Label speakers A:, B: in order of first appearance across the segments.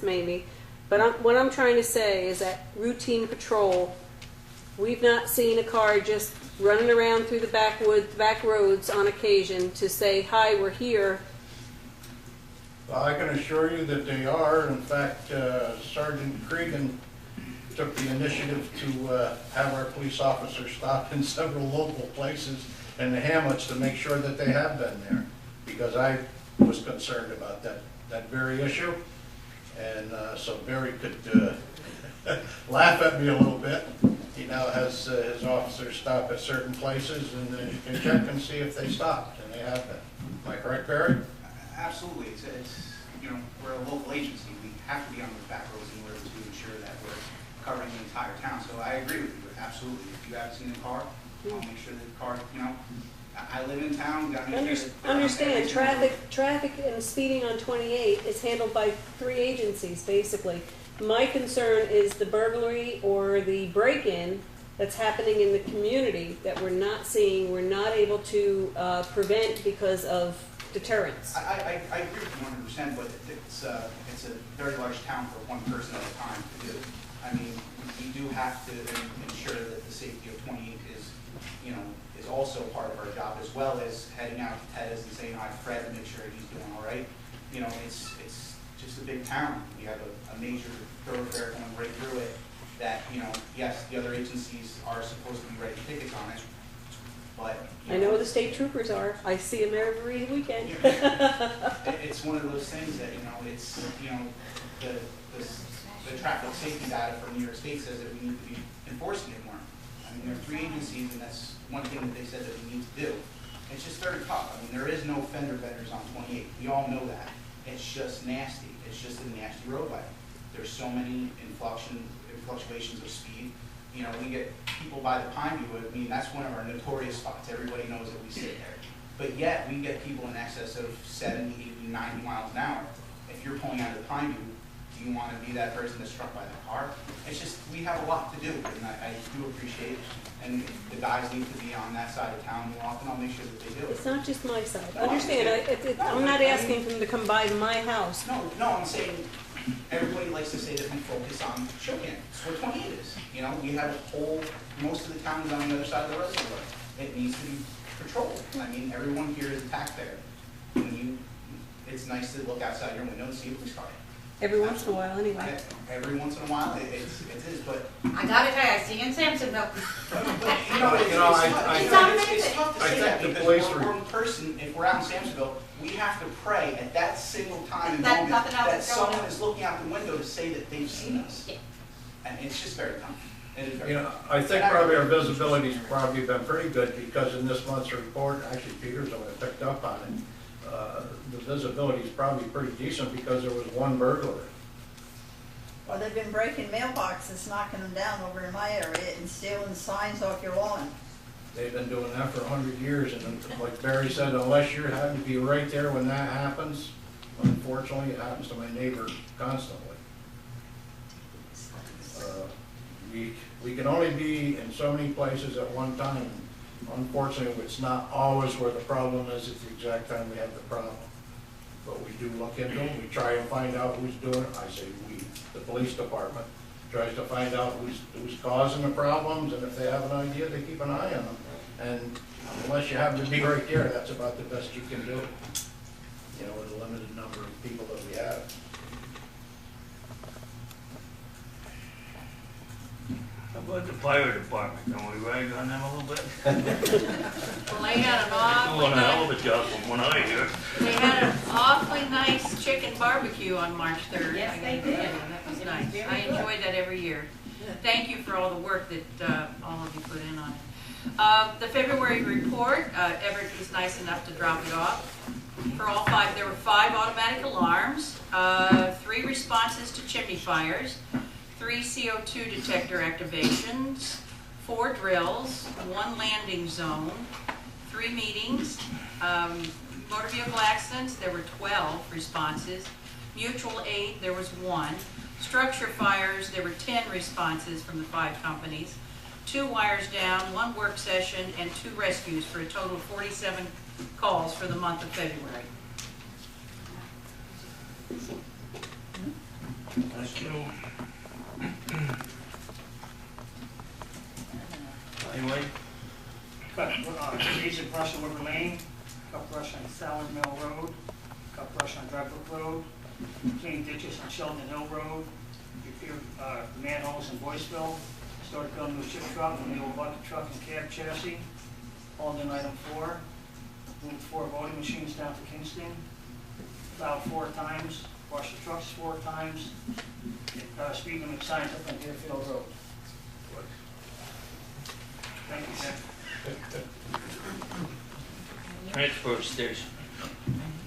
A: maybe, but what I'm trying to say is that routine patrol, we've not seen a car just running around through the backwoods, back roads on occasion to say, hi, we're here.
B: Well, I can assure you that they are. In fact, Sergeant Cregan took the initiative to have our police officers stop in several local places in the hamlets to make sure that they have been there, because I was concerned about that very issue. And so Barry could laugh at me a little bit. He now has his officers stop at certain places, and then you can check and see if they stopped, and they have been. Am I correct, Barry?
C: Absolutely. It's you know, we're a local agency. We have to be on the back roads in order to ensure that we're covering the entire town. So I agree with you. Absolutely. If you haven't seen the car, I'll make sure that the car, you know, I live in town.
A: Understand, traffic and speeding on 28 is handled by 3 agencies, basically. My concern is the burglary or the break-in that's happening in the community that we're not seeing, we're not able to prevent because of deterrence.
C: I agree with you 100%, but it's a very large town for one person at a time to do. I mean, we do have to ensure that the safety of 28 is, you know, is also part of our job, as well as heading out to Ted's and saying hi to Fred to make sure he's doing all right. You know, it's just a big town. We have a major thoroughfare going right through it that, you know, yes, the other agencies are supposed to be writing tickets on it, but
A: I know the state troopers are. I see them every weekend.
C: It's one of those things that, you know, it's, you know, the traffic safety data from New York State says that we need to be enforcing it more. I mean, there are 3 agencies, and that's one thing that they said that we need to do. It's just very tough. I mean, there is no fender benders on 28. We all know that. It's just nasty. It's just a nasty roadway. There's so many fluctuations of speed. You know, we get people by the Pine View. I mean, that's one of our notorious spots. Everybody knows that we sit there. But yet, we get people in excess of 70, 80, 90 miles an hour. If you're pulling out of the Pine View, do you want to be that person that's struck by the car? It's just, we have a lot to do, and I do appreciate it. And if the guys need to be on that side of town more often, I'll make sure that they do.
A: It's not just my side. Understand, I'm not asking them to come by my house.
C: No, I'm saying everybody likes to say that we focus on Shokan. That's what 28 is. You know, we have most of the town is on the other side of the reservoir. It needs to be patrolled. I mean, everyone here is a taxpayer. It's nice to look outside your window and see a police car.
A: Every once in a while, anyway.
C: Every once in a while, it is, but...
D: I gotta tell you, I see you in Samsonville.
C: It's tough to say that because we're one person, if we're out in Samsonville, we have to pray at that single time and moment that someone is looking out the window to say that they've seen us. Yeah. And it's just very tough.
B: You know, I think probably our visibility's probably been pretty good, because in this month's report, actually Peter's only picked up on it, the visibility is probably pretty decent because there was 1 burglary.
E: Well, they've been breaking mailboxes, knocking them down over in my area and stealing signs off your lawn.
B: They've been doing that for 100 years, and like Barry said, unless you're having to be right there when that happens, unfortunately, it happens to my neighbor constantly. We can only be in so many places at one time. Unfortunately, it's not always where the problem is at the exact time we have the problem. But we do look into them. We try and find out who's doing it. I say we, the police department, tries to find out who's causing the problems, and if they have an idea, they keep an eye on them. And unless you happen to be right there, that's about the best you can do, you know, with a limited number of people that we have.
F: How about the fire department? Can we rag on them a little bit?
D: Well, they had an awfully
F: Doing a hell
D: nice,
F: of a job from what I hear.
D: they had an awfully nice chicken barbecue on March 3rd.
G: Yes, they did.
D: That was nice. I enjoyed that every year. Thank you for all the work that all of you put in on it. The February report, Everett was nice enough to drop it off. For all 5, there were 5 automatic alarms, 3 responses to chimney fires, 3 CO2 detector activations, 4 drills, 1 landing zone, 3 meetings, motor vehicle accidents, there were 12 responses, mutual aid, there was 1, structure fires, there were 10 responses from the 5 companies, 2 wires down, 1 work session, and 2 rescues for a total of 47 calls for the month of February.
F: Thank you. Anyway,
G: Agent brush on Woodland Lane, cut brush on Salad Mill Road, cut brush on Drybrook Road, clean ditches on Sheldon Hill Road, repair manholes in Boyceville, started building a new chip truck, a new bucket truck and cab chassis, hauled in item 4, moved 4 voting machines down to Kingston, about 4 times, washed the trucks 4 times, speed limit signs up on Deerfield Road. Thank you, Ken.
F: transfer station.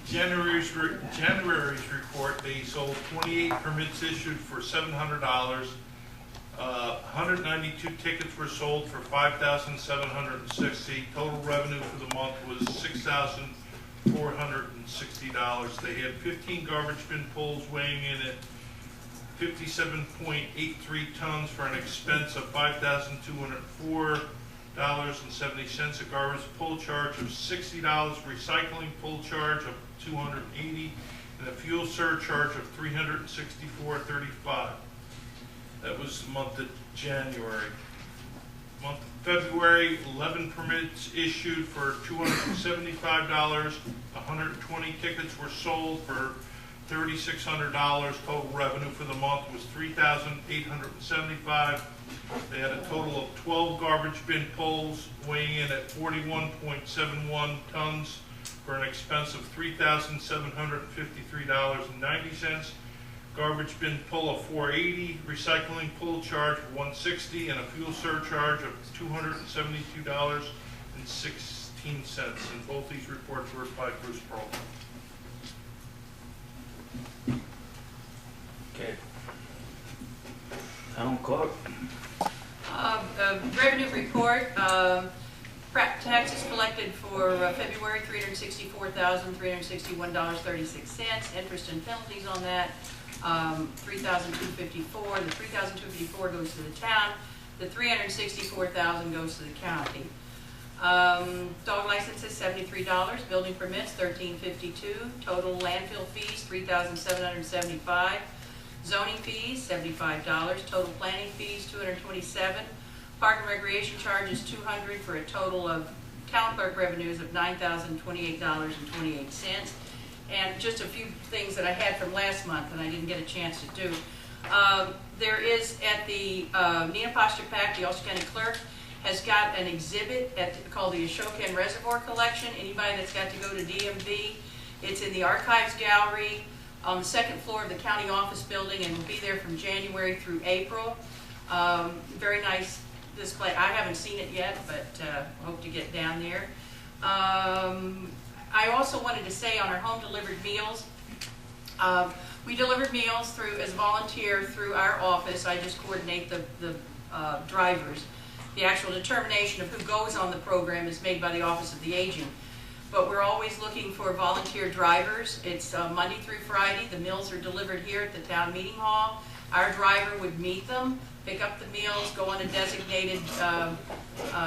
H: January's report, they sold 28 permits issued for $700. 192 tickets were sold for $5,760. Total revenue for the month was $6,460. They had 15 garbage bin pulls weighing in at 57.83 tons for an expense of $5,204.70, a garbage pull charge of $60, recycling pull charge of $280, and a fuel surcharge of $364.35. That was the month of January. Month of February, 11 permits issued for $275. 120 tickets were sold for $3,600. Total revenue for the month was $3,875. They had a total of 12 garbage bin pulls weighing in at 41.71 tons for an expense of $3,753.90. Garbage bin pull of $480, recycling pull charge of $160, and a fuel surcharge of $272.16. And both these reports were by Bruce Pearl.
F: Okay. Town clerk.
D: Revenue report, taxes collected for February, $364,361.36. Interest and penalties on that, $3,254. The $3,254 goes to the town. The $364,000 goes to the county. Dog licenses, $73. Building permits, $1,352. Total landfill fees, $3,775. Zoning fees, $75. Total planning fees, $227. Park and recreation charges, $200, for a total of town clerk revenues of $9,028.28. And just a few things that I had from last month and I didn't get a chance to do. There is at the Nina Pasterpak, the Ulster County Clerk, has got an exhibit called the Ashokan Reservoir Collection. Anybody that's got to go to DMV, it's in the Archives Gallery on the 2nd floor of the county office building, and will be there from January through April. Very nice display. I haven't seen it yet, but hope to get down there. I also wanted to say on our home delivered meals, we delivered meals as a volunteer through our office. I just coordinate the drivers. The actual determination of who goes on the program is made by the Office of the Agent. But we're always looking for volunteer drivers. It's Monday through Friday. The meals are delivered here at the town meeting hall. Our driver would meet them, pick up the meals, go on a designated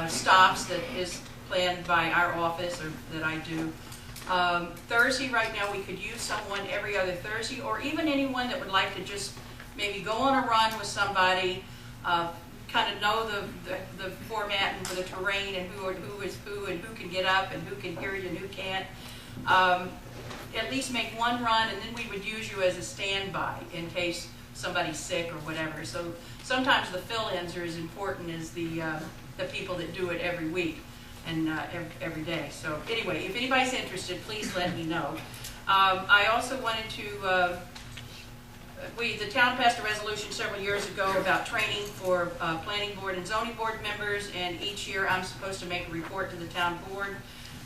D: stops that is planned by our office, or that I do. Thursday, right now, we could use someone every other Thursday, or even anyone that would like to just maybe go on a run with somebody, kind of know the format and the terrain, and who is who, and who can get up and who can hear you and who can't. At least make one run, and then we would use you as a standby in case somebody's sick or whatever. So sometimes the fill-ins are as important as the people that do it every week and every day. So anyway, if anybody's interested, please let me know. I also wanted to. The town passed a resolution several years ago about training for planning board and zoning board members, and each year I'm supposed to make a report to the town board.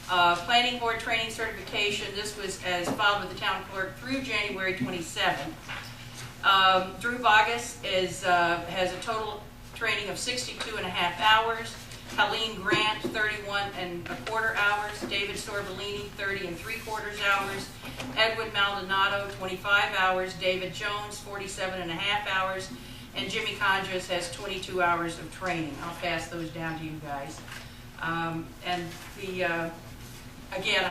D: Planning board training certification, this was as filed with the town clerk through January 27th. Drew Bogus has a total training of 62.5 hours. Colleen Grant, 31.25 hours. David Sorbellini, 30.75 hours. Edwin Maldonado, 25 hours. David Jones, 47.5 hours. And Jimmy Conjus has 22 hours of training. I'll pass those down to you guys. Again,